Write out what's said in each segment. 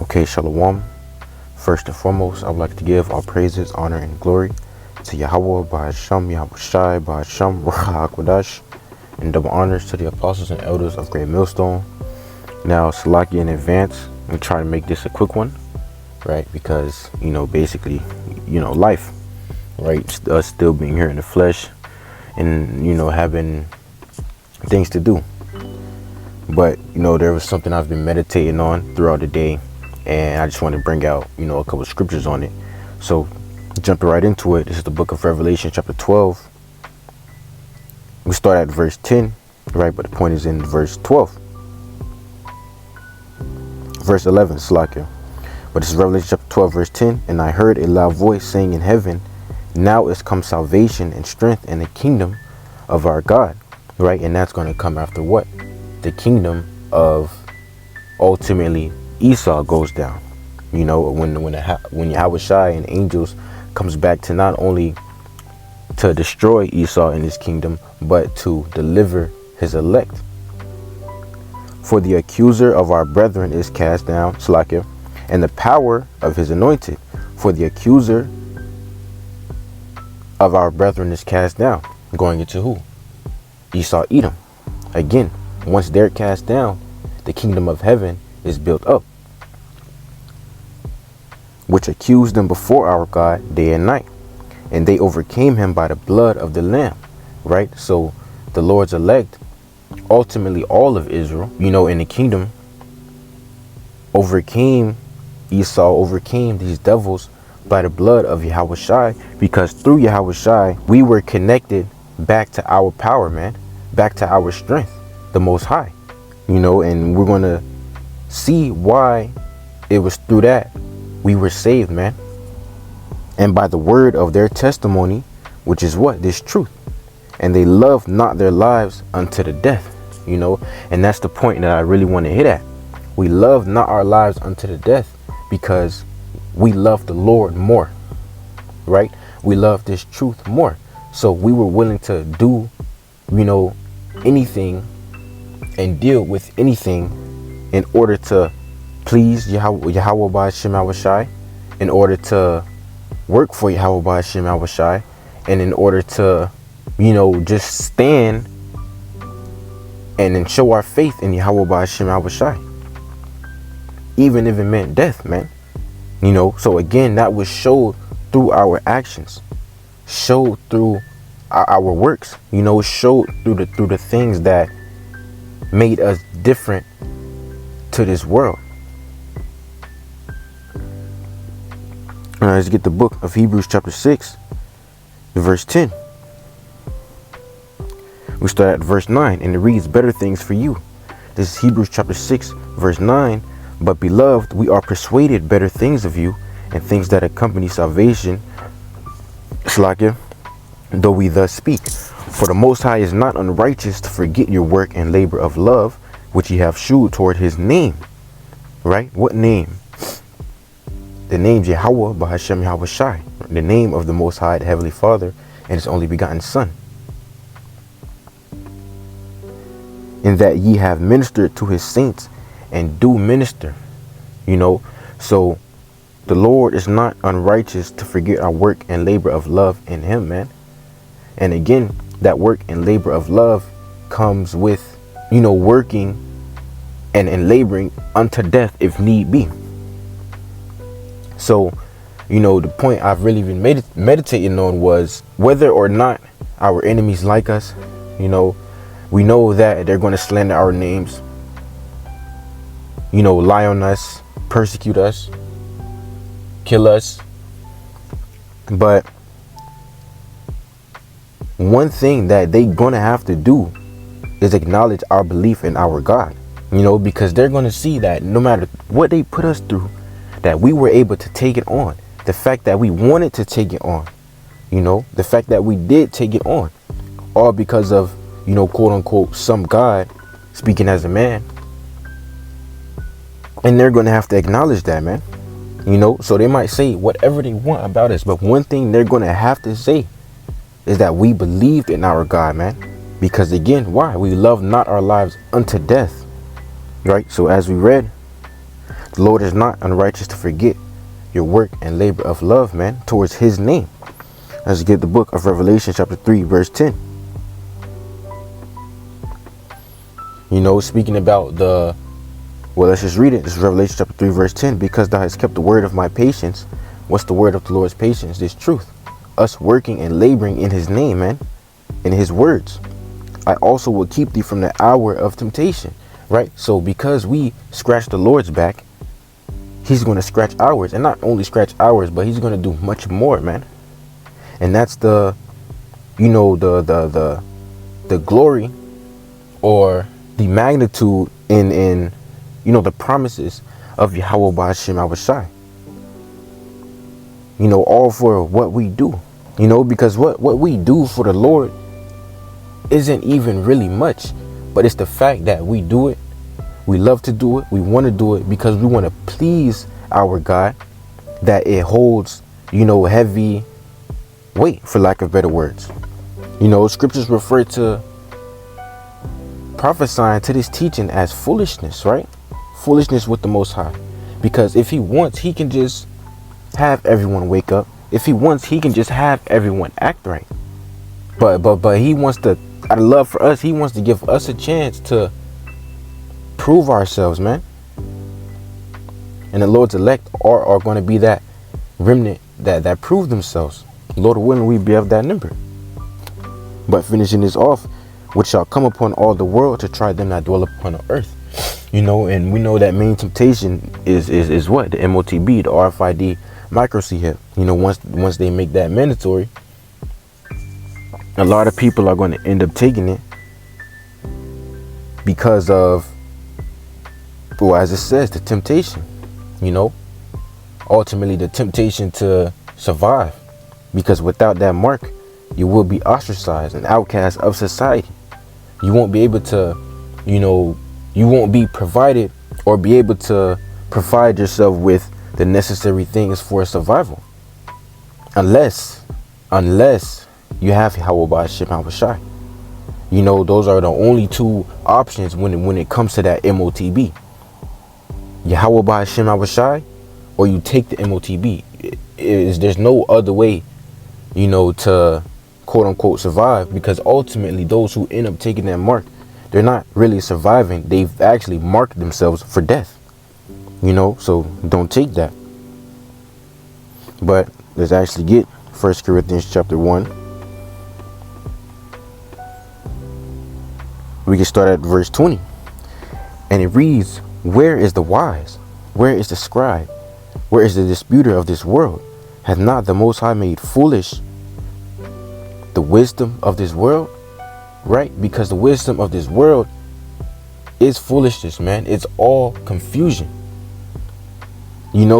Okay, Shalom. First and foremost, I would like to give all praises, honor, and glory to Yahweh, Bahasham, Yahweh Shai, Bahasham, Ruach HaKodesh, and double honors to the apostles and elders of Great Millstone. Now, Salaki in advance, I'm trying to make this a quick one, right? Because, basically, life, right? Us still being here in the flesh and, having things to do. But, there was something I've been meditating on throughout the day, and I just want to bring out, a couple of scriptures on it. So, jumping right into it, this is the book of Revelation, chapter 12. We start at verse 10, right? But the point is in verse 12. Verse 11, Slakia. But this is Revelation chapter 12, verse 10. And I heard a loud voice saying in heaven, now is come salvation and strength and the kingdom of our God, right? And that's going to come after what? The kingdom of ultimately Esau goes down. When Yahweh Shai and angels comes back to not only to destroy Esau and his kingdom, but to deliver his elect. For the accuser of our brethren is cast down, Slakia, and the power of his anointed. For the accuser of our brethren is cast down. Going into who? Esau, Edom. Again, once they're cast down, the kingdom of heaven is built up, which accused them before our God day and night. And they overcame him by the blood of the Lamb, right? So the Lord's elect, ultimately all of Israel, in the kingdom, overcame Esau, overcame these devils by the blood of Yahweh Shai, because through Yahweh Shai, we were connected back to our power, man, back to our strength, the Most High, and we're going to see why it was through that we were saved, man. And by the word of their testimony, which is what? This truth. And they loved not their lives unto the death, and that's the point that I really want to hit at. We love not our lives unto the death because we love the Lord more, right? We love this truth more. So we were willing to do, anything and deal with anything in order to please Yahweh Ba'ashem Awashai, in order to work for Yahweh Ba'ashem Awashai, and in order to, just stand and then show our faith in Yahweh Ba'ashem Awashai, even if it meant death, man. So again, that was showed through our actions, showed through our works, showed through the things that made us different to this world. Let's get the book of Hebrews chapter 6, verse 10. We start at verse 9, and it reads, better things for you. This is Hebrews chapter 6, verse 9. But beloved, we are persuaded better things of you, and things that accompany salvation, Slakia, though we thus speak. For the Most High is not unrighteous to forget your work and labor of love, which ye have shewed toward his name. Right? What name? The name Yahweh Ba'ashem Yahweh Shai, the name of the Most High, the Heavenly Father, and his only begotten Son. In that ye have ministered to his saints, and do minister, so the Lord is not unrighteous to forget our work and labor of love in him, man. And again, that work and labor of love comes with, working and laboring unto death if need be. So, the point I've really been meditating on was whether or not our enemies like us, we know that they're going to slander our names, lie on us, persecute us, kill us. But one thing that they're going to have to do is acknowledge our belief in our God, because they're going to see that no matter what they put us through, that we were able to take it on. The fact that we wanted to take it on, the fact that we did take it on, all because of, quote unquote, some God speaking as a man. And they're going to have to acknowledge that, man. So they might say whatever they want about us, but one thing they're going to have to say is that we believed in our God, man. Because again, why? We love not our lives unto death, right? So as we read, The Lord is not unrighteous to forget your work and labor of love, man, towards his name. Let's get the book of Revelation chapter 3 verse 10. You know, speaking about let's just read it. This is Revelation chapter 3 verse 10. Because thou hast kept the word of my patience. What's the word of the Lord's patience? This truth. Us working and laboring in his name, man, in his words. I also will keep thee from the hour of temptation, right? So because we scratch the Lord's back, he's going to scratch ours, and not only scratch ours, but he's going to do much more, man. And that's the glory or the magnitude in the promises of Yahweh Ba'ashem Awashai. All for what we do, because what we do for the Lord isn't even really much, but it's the fact that we do it. We love to do it. We want to do it because we want to please our God, that it holds, heavy weight, for lack of better words. Scriptures refer to prophesying to this teaching as foolishness, right? Foolishness with the Most High. Because if he wants, he can just have everyone wake up. If he wants, he can just have everyone act right. But he wants to, out of love for us, he wants to give us a chance to prove ourselves, man. And the Lord's elect are going to be that remnant that prove themselves. Lord willing, we be of that number. But finishing this off, which shall come upon all the world to try them that dwell upon the earth. And we know that main temptation is what? The MOTB, the RFID micro chip. Once they make that mandatory, a lot of people are going to end up taking it because of, well, as it says, the temptation. Ultimately the temptation to survive, because without that mark, you will be ostracized, an outcast of society. You won't be able to, you won't be provided or be able to provide yourself with the necessary things for survival. Unless you have Yahweh Ba'ashem Awashai. Those are the only two options when it comes to that MOTB. Yahweh Ba'ashem Awashai, or you take the MOTB. There's no other way, to quote unquote survive, because ultimately those who end up taking that mark, they're not really surviving. They've actually marked themselves for death. So don't take that. But let's actually get 1 Corinthians chapter 1. We can start at verse 20. And it reads, where is the wise? Where is the scribe? Where is the disputer of this world? Hath not the Most High made foolish the wisdom of this world? Right? Because the wisdom of this world is foolishness, man. It's all confusion.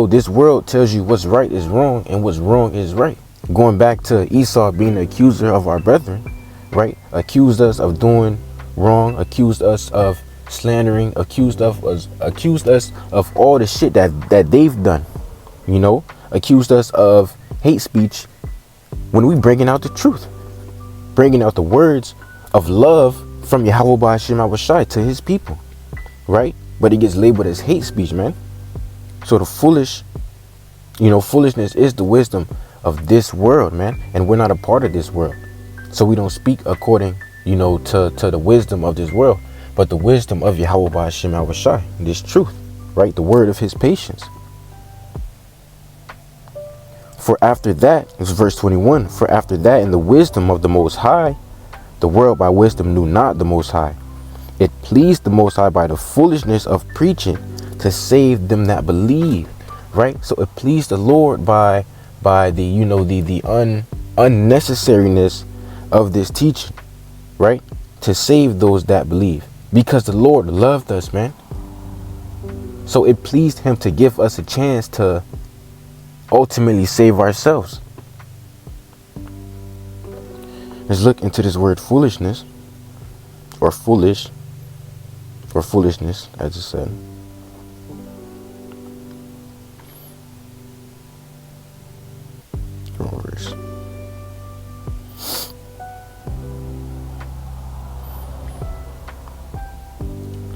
This world tells you what's right is wrong and what's wrong is right. Going back to Esau being the accuser of our brethren, right? Accused us of doing wrong, accused us of slandering, accused us of all the shit that they've done. Accused us of hate speech, when we bringing out the truth, bringing out the words of love from Yahweh Ba'ashem Awashai to his people, right? But it gets labeled as hate speech, man. So the foolishness is the wisdom of this world, man. And we're not a part of this world. So we don't speak according, to the wisdom of this world, but the wisdom of Yahweh Ba'ashem Awashai, this truth, right? The word of his patience. For after that, it's verse 21, for after that in the wisdom of the Most High, the world by wisdom knew not the Most High. It pleased the Most High by the foolishness of preaching to save them that believe, right? So it pleased the Lord by the unnecessariness of this teaching, right? To save those that believe, because the Lord loved us, man. So it pleased him to give us a chance to ultimately save ourselves. Let's look into this word foolishness, or foolish, or foolishness, as it said.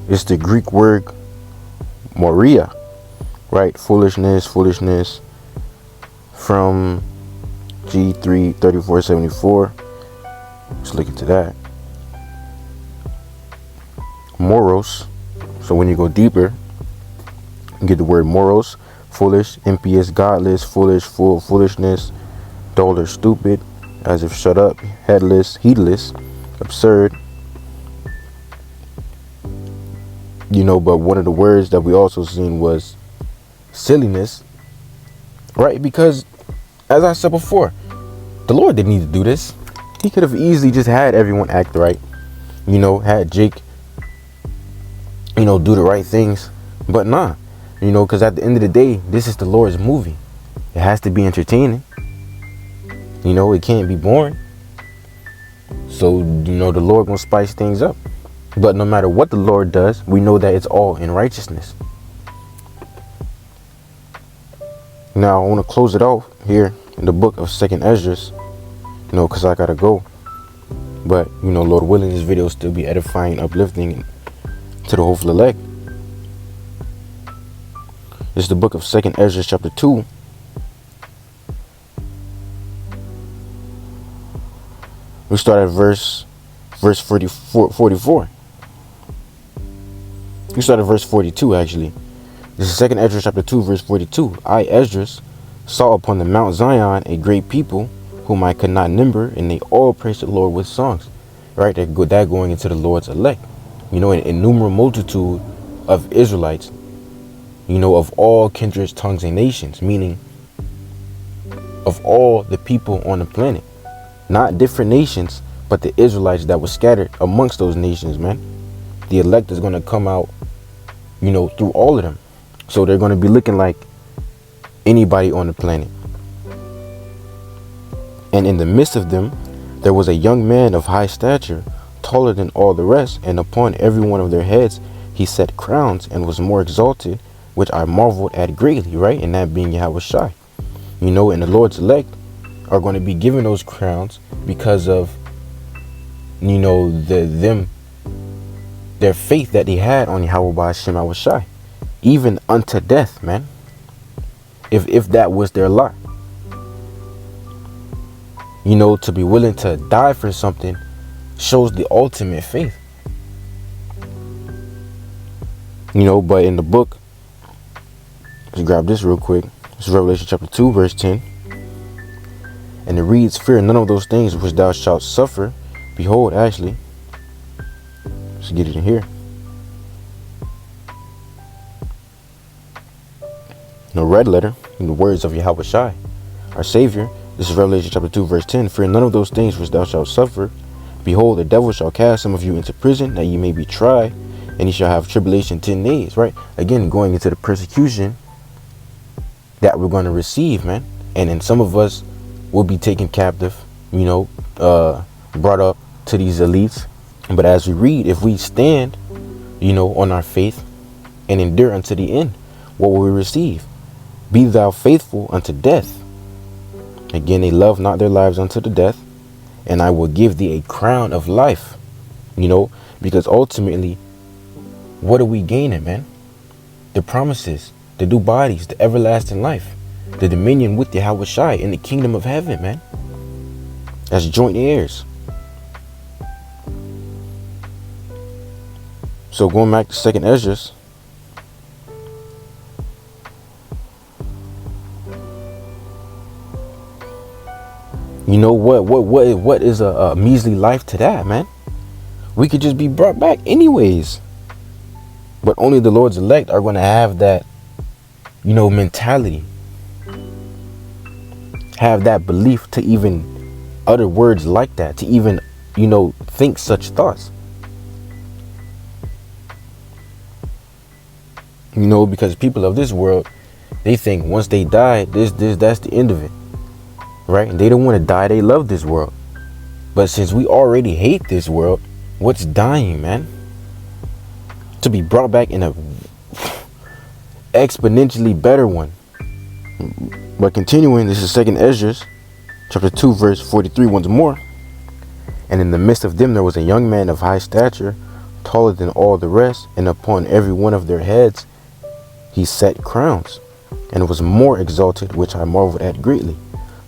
It's the Greek word moria, right? Foolishness from G3 3474. Let's look into that. Moros. So when you go deeper, you get the word moros, foolish, impious, godless, foolish, full, foolishness, dull or stupid, as if shut up, headless, heedless, absurd. But one of the words that we also seen was silliness, right? Because as I said before, the Lord didn't need to do this. He could have easily just had everyone act right, had Jake, do the right things, but nah, because at the end of the day, this is the Lord's movie. It has to be entertaining. It can't be boring. So, the Lord gonna spice things up. But no matter what the Lord does, we know that it's all in righteousness. Now, I want to close it off here in the book of 2nd Esdras, because I gotta go. But, Lord willing, this video will still be edifying, uplifting to the hopeful elect. This is the book of 2nd Esdras chapter 2. We start at verse 44. We start at verse 42 actually. This is 2nd Esdras chapter 2 verse 42. I, Esdras, saw upon the Mount Zion a great people whom I could not number, and they all praised the Lord with songs. Right, that going into the Lord's elect. An innumerable multitude of Israelites, of all kindreds, tongues, and nations, meaning of all the people on the planet. Not different nations, but the Israelites that were scattered amongst those nations, man. The elect is going to come out, through all of them. So they're going to be looking like anybody on the planet. And in the midst of them, there was a young man of high stature, taller than all the rest, and upon every one of their heads he set crowns, and was more exalted, which I marveled at greatly, right? And that being Yahushai. And the Lord's elect are going to be given those crowns because of, their faith that they had on Yahweh Ba'ashem Yahushai, even unto death, man. If that was their lot. To be willing to die for something shows the ultimate faith. But in the book, let's grab this real quick. This is Revelation chapter 2, verse 10. And it reads, fear none of those things which thou shalt suffer. Behold, actually, let's get it in here. The red letter, in the words of Yahushai, our Savior. This is Revelation chapter 2, verse 10. Fear none of those things which thou shalt suffer. Behold, the devil shall cast some of you into prison, that ye may be tried, and ye shall have tribulation 10 days, right? Again, going into the persecution that we're going to receive, man. And then some of us will be taken captive, brought up to these elites. But as we read, if we stand, on our faith and endure unto the end, what will we receive? Be thou faithful unto death. Again, they love not their lives unto the death, and I will give thee a crown of life. Because ultimately, what are we gaining, man? The promises, the new bodies, the everlasting life, the dominion with Yahushai in the kingdom of heaven, man. As joint heirs. So going back to 2nd Esdras, what is a measly life to that, man? We could just be brought back anyways. But only the Lord's elect are going to have that, mentality. Have that belief to even utter words like that, to even, think such thoughts. Because people of this world, they think once they die, that's the end of it. Right? And they don't want to die. They love this world. But since we already hate this world, what's dying, man? To be brought back in a exponentially better one. But continuing, this is 2nd Esdras chapter 2 verse 43 once more. And in the midst of them there was a young man of high stature, taller than all the rest, and upon every one of their heads he set crowns, and was more exalted, which I marveled at greatly.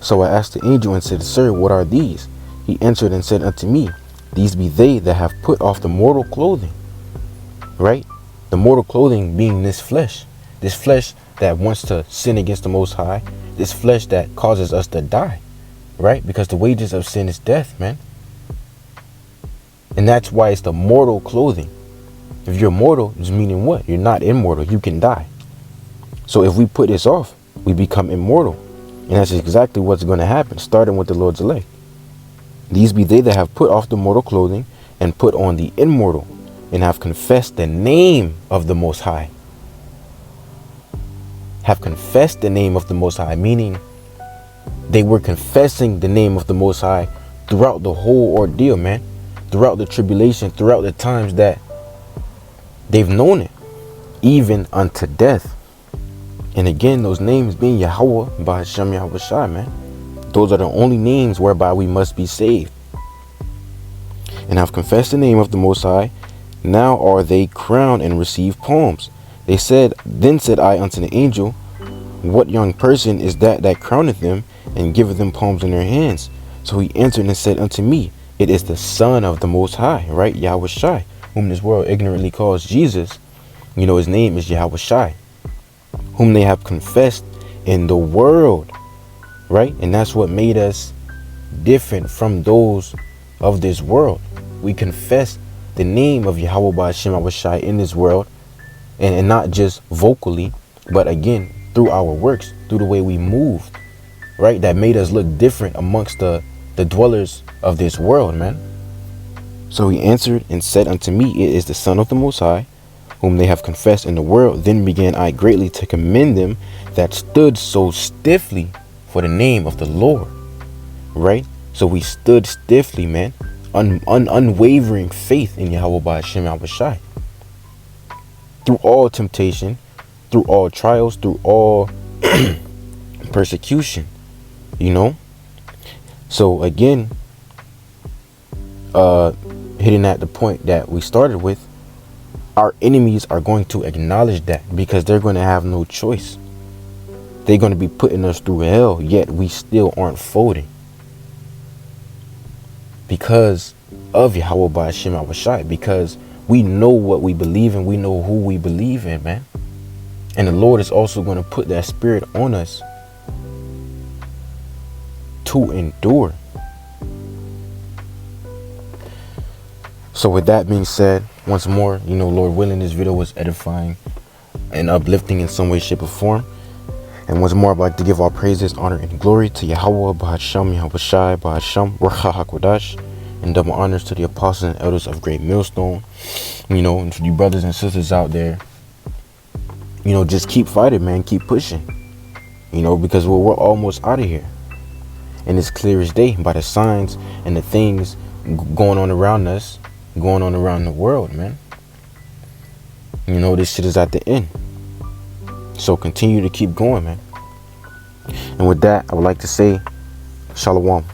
So I asked the angel and said, Sir, what are these? He answered and said unto me, These be they that have put off the mortal clothing. Right? The mortal clothing being this flesh that wants to sin against the Most High, this flesh that causes us to die, right? Because the wages of sin is death, man. And that's why it's the mortal clothing. If you're mortal, it's meaning what? You're not immortal. You can die. So if we put this off, we become immortal. And that's exactly what's going to happen, starting with the Lord's elect. These be they that have put off the mortal clothing and put on the immortal, and have confessed the name of the Most High. Have confessed the name of the Most High, meaning they were confessing the name of the Most High throughout the whole ordeal, man. Throughout the tribulation, throughout the times that they've known it, even unto death. And again, those names being Yahweh, Bahasham Yahweh Shai, man. Those are the only names whereby we must be saved. And have confessed the name of the Most High. Now are they crowned and receive palms. They said, Then said I unto the angel, What young person is that crowneth them and giveth them palms in their hands? So he answered and said unto me, It is the Son of the Most High, right? Yahweh Shai, whom this world ignorantly calls Jesus. You know, his name is Yahweh Shai, whom they have confessed in the world, right? And that's what made us different from those of this world. We confess the name of Yahweh Ba'ashem Yahweh Shai in this world, and not just vocally, but again, through our works, through the way we moved, right? That made us look different amongst the dwellers of this world, man. So he answered and said unto me, It is the Son of the Most High, whom they have confessed in the world. Then began I greatly to commend them that stood so stiffly for the name of the Lord, right? So we stood stiffly, man, unwavering faith in Yahweh Ba'ashem Yahweh Shai. Through all temptation, through all trials, through all persecution, you know. So again, hitting at the point that we started with, our enemies are going to acknowledge that, because they're going to have no choice. They're going to be putting us through hell, yet we still aren't folding, because of Yahweh Ba'ashem Yahweh Shai, because we know what we believe in, we know who we believe in, man. And the Lord is also going to put that spirit on us to endure. So with that being said, once more, you know, Lord willing, this video was edifying and uplifting in some way, shape, or form. And once more, I'd like to give all praises, honor, and glory to Yahweh, Bahasham, Yahweh Shai, Bahasham, Ruach HaKodesh, and double honors to the apostles and elders of Great Millstone. You know, and for you brothers and sisters out there, you know, just keep fighting, man, keep pushing, you know, because we're almost out of here. And it's clear as day by the signs and the things going on around us, going on around the world, man. You know, this shit is at the end. So continue to keep going, man. And with that, I would like to say, Shalom.